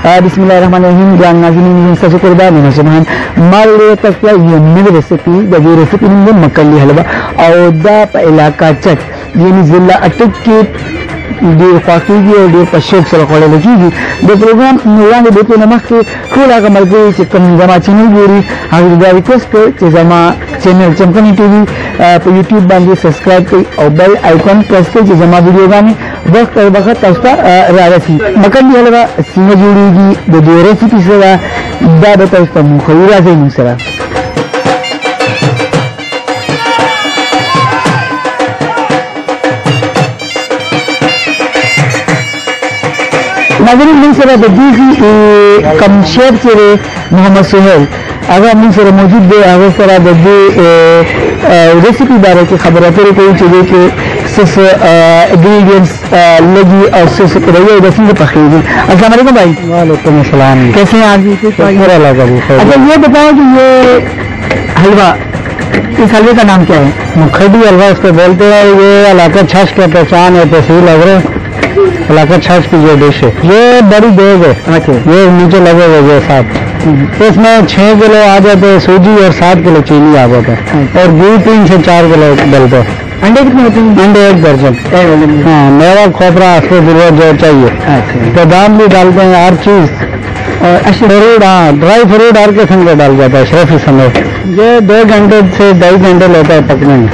बिस्मिल्लाहिर्रहमानिर्रहीम। जान नाज़रीन सबसे कुर्बान है सुभान माल तक ये नई रेसिपी दी रेसिपी ने मकली हलवा और दा इलाका चट यानी जिला अटक के ډیر خواږه او ډیر په شوق سره خوړل کیږي د پروګرام وړاندې به په نمخ کې ټول هغه ملګري چې کوم زما چینل ګوري هغه دا ریکوست کوي چې زما چینل چمپنی ټي وي په یوټیوب باندې سبسکرایب کړئ او بیل آیکن پرس کړئ چې زما ویډیوګانې وخت او وخت تاسو ته راځي مکندي حلوا څنګه جوړیږي د دې ریسیپي سره دا به تاسو ته مخ راځي موږ سره नाज़रीन من سره د دې کم شیف سره محمد سہیل هغه من سره موجود دی هغه سره د دې ریسیپي باره کې خبرې کوي چې دې کې څه انگریډینٹس لګي او څه پروي د څنګه پخېږي السلام علیکم भाई वालेकुम अस्सलाम कैसे हैं आप जी पूरा लगा अच्छा ये बताओ कि ये हलवा इस हलवे का नाम क्या है मुखर्दी हलवा इसको बोलते हैं ये इलाका छाछ का पहचान है तहसील अगर इलाका छाछ की जो डिश है ये बड़ी देग है अच्छा ये नीचे लगे हुए ये साथ इसमें 6 किलो आ जाते हैं सूजी और 7 किलो चीनी आ जाता है और घी 3 से 4 किलो डलते हैं अंडे कितने होते हैं अंडे 1 दर्जन हाँ मेवा खोपरा असली जरूरत जो चाहिए बादाम भी डालते हैं हर चीज फ्रूट हाँ ड्राई फ्रूट हर किस्म का डाल जाता है सिर्फ इस समय ये 2 घंटे से 2.5 घंटे लेता है पकने में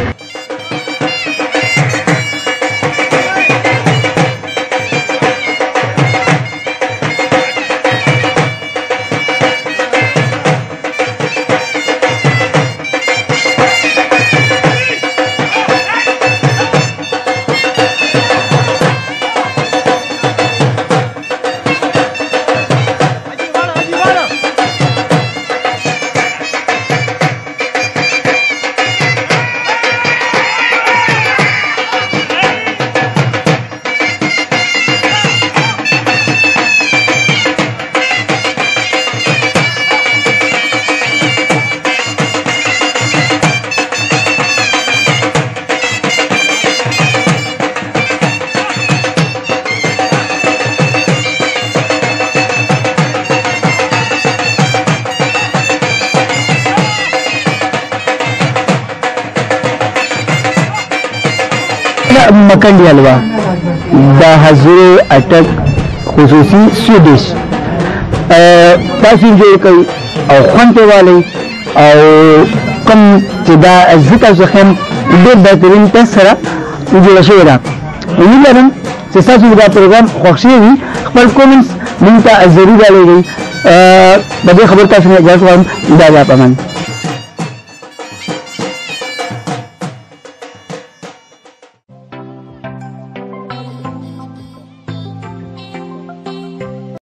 मकंडी हलवा द हजूर अटक खसूसी स्वीडिश तासी जो कोई और खंते वाले और कम जदा जिक्र ज़ख़म दे बेहतरीन तसरा जो रशेरा उन्हीं लरन से साथ जुड़ा प्रोग्राम खुशी हुई पर कमेंट्स मिलता ज़रूर डालेगी बड़े खबर का सुने जाकर हम दादा पमन